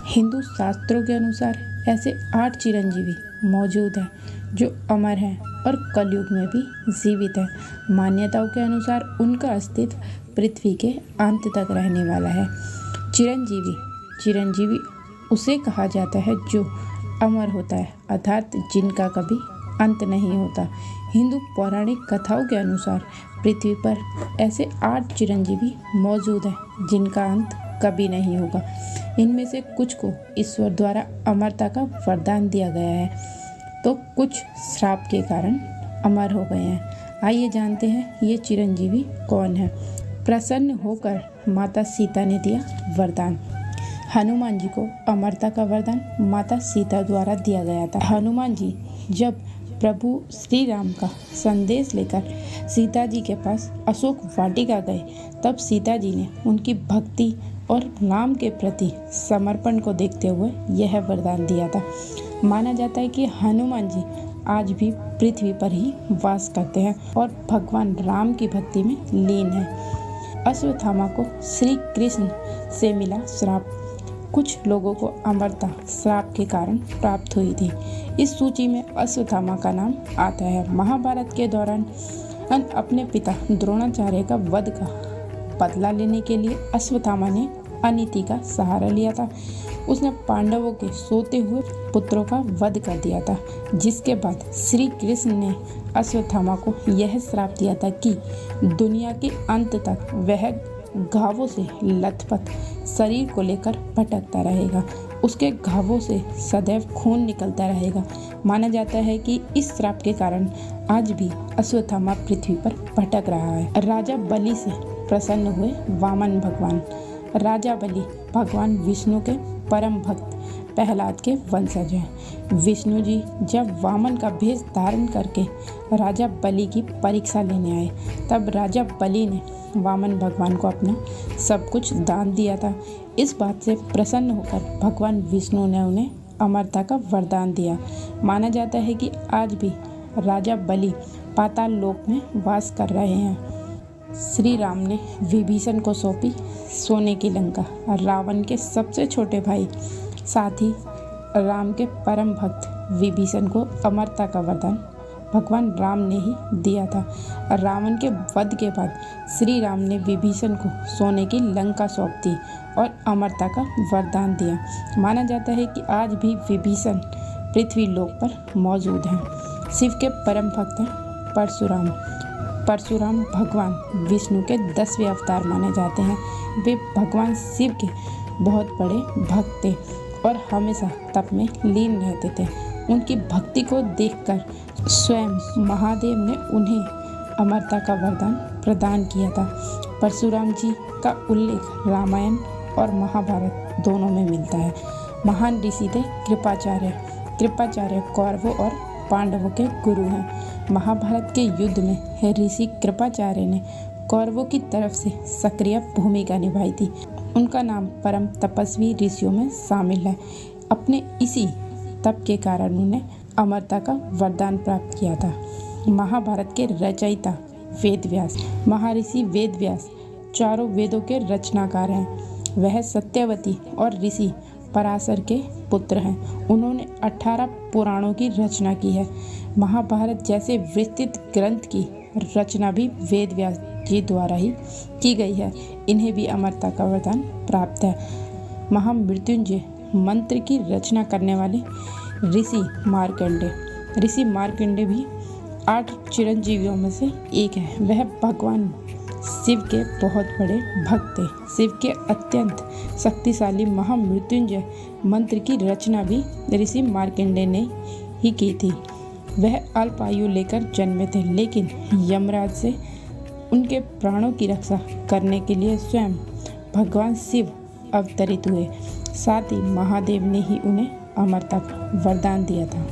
हिंदू शास्त्रों के अनुसार ऐसे 8 चिरंजीवी मौजूद हैं जो अमर हैं और कलयुग में भी जीवित हैं। मान्यताओं के अनुसार उनका अस्तित्व पृथ्वी के अंत तक रहने वाला है। चिरंजीवी उसे कहा जाता है जो अमर होता है, अर्थात जिनका कभी अंत नहीं होता। हिंदू पौराणिक कथाओं के अनुसार पृथ्वी पर ऐसे 8 चिरंजीवी मौजूद हैं जिनका अंत कभी नहीं होगा। इनमें से कुछ को ईश्वर द्वारा अमरता का वरदान दिया गया है, तो कुछ श्राप के कारण अमर हो गए हैं। आइए जानते हैं ये चिरंजीवी कौन है। प्रसन्न होकर माता सीता ने दिया वरदान। हनुमान जी को अमरता का वरदान माता सीता द्वारा दिया गया था। हनुमान जी जब प्रभु श्री राम का संदेश लेकर सीता जी के पास अशोक वाटिका गए, तब सीता जी ने उनकी भक्ति और राम के प्रति समर्पण को देखते हुए यह वरदान दिया था। माना जाता है कि हनुमान जी आज भी पृथ्वी पर ही वास करते हैं और भगवान राम की भक्ति में लीन हैं। अश्वत्थामा को श्री कृष्ण से मिला श्राप। कुछ लोगों को अमरता श्राप के कारण प्राप्त हुई थी। इस सूची में अश्वत्थामा का नाम आता है। महाभारत के दौरान अपने पिता द्रोणाचार्य का वध का बदला लेने के लिए अश्वत्थामा ने अनीति का सहारा लिया था। उसने पांडवों के सोते हुए पुत्रों का वध कर दिया था, जिसके बाद श्री कृष्ण ने अश्वत्थामा को यह श्राप दिया था कि दुनिया के अंत तक वह घावों से लथपथ शरीर को लेकर भटकता रहेगा। उसके घावों से सदैव खून निकलता रहेगा। माना जाता है कि इस श्राप के कारण आज भी अश्वत्थामा पृथ्वी पर भटक रहा है। राजा बलि से प्रसन्न हुए वामन भगवान। राजा बलि भगवान विष्णु के परम भक्त प्रहलाद के वंशज हैं। विष्णु जी जब वामन का भेष धारण करके राजा बलि की परीक्षा लेने आए, तब राजा बलि ने वामन भगवान को अपना सब कुछ दान दिया था। इस बात से प्रसन्न होकर भगवान विष्णु ने उन्हें अमरता का वरदान दिया। माना जाता है कि आज भी राजा बलि पाताल लोक में वास कर रहे हैं। श्री राम ने विभीषण को सौंपी सोने की लंका। रावण के सबसे छोटे भाई साथ ही राम के परम भक्त विभीषण को अमरता का वरदान भगवान राम ने ही दिया था। रावण के वध के बाद श्री राम ने विभीषण को सोने की लंका सौंप दी और अमरता का वरदान दिया। माना जाता है कि आज भी विभीषण पृथ्वी लोक पर मौजूद हैं। शिव के परम भक्त हैं परशुराम भगवान विष्णु के 10वें अवतार माने जाते हैं। वे भगवान शिव के बहुत बड़े भक्त थे और हमेशा तप में लीन रहते थे। उनकी भक्ति को देखकर स्वयं महादेव ने उन्हें अमरता का वरदान प्रदान किया था। परशुराम जी का उल्लेख रामायण और महाभारत दोनों में मिलता है। महान ऋषि थे कृपाचार्य कौरवों और पांडवों के गुरु हैं। महाभारत के युद्ध में ऋषि कृपाचार्य ने कौरवों की तरफ से सक्रिय भूमिका निभाई थी। उनका नाम परम तपस्वी ऋषियों में शामिल है। अपने इसी तप के कारण उन्हें अमरता का वरदान प्राप्त किया था। महाभारत के रचयिता वेदव्यास। महर्षि वेदव्यास चारों वेदों के रचनाकार हैं। वह सत्यवती और ऋषि पराशर के पुत्र हैं। उन्होंने 18 पुराणों की रचना की है। महाभारत जैसे विस्तृत ग्रंथ की रचना भी वेदव्यास जी द्वारा ही की गई है। इन्हें भी अमरता का वरदान प्राप्त है। महामृत्युंजय मंत्र की रचना करने वाले ऋषि मार्कंडेय भी 8 चिरंजीवियों में से एक है। वह भगवान शिव के बहुत बड़े भक्त थे। शिव के अत्यंत शक्तिशाली महामृत्युंजय मंत्र की रचना भी ऋषि मार्कंडेय ने ही की थी। वह अल्प आयु लेकर जन्मे थे, लेकिन यमराज से उनके प्राणों की रक्षा करने के लिए स्वयं भगवान शिव अवतरित हुए। साथ ही महादेव ने ही उन्हें अमरता का वरदान दिया था।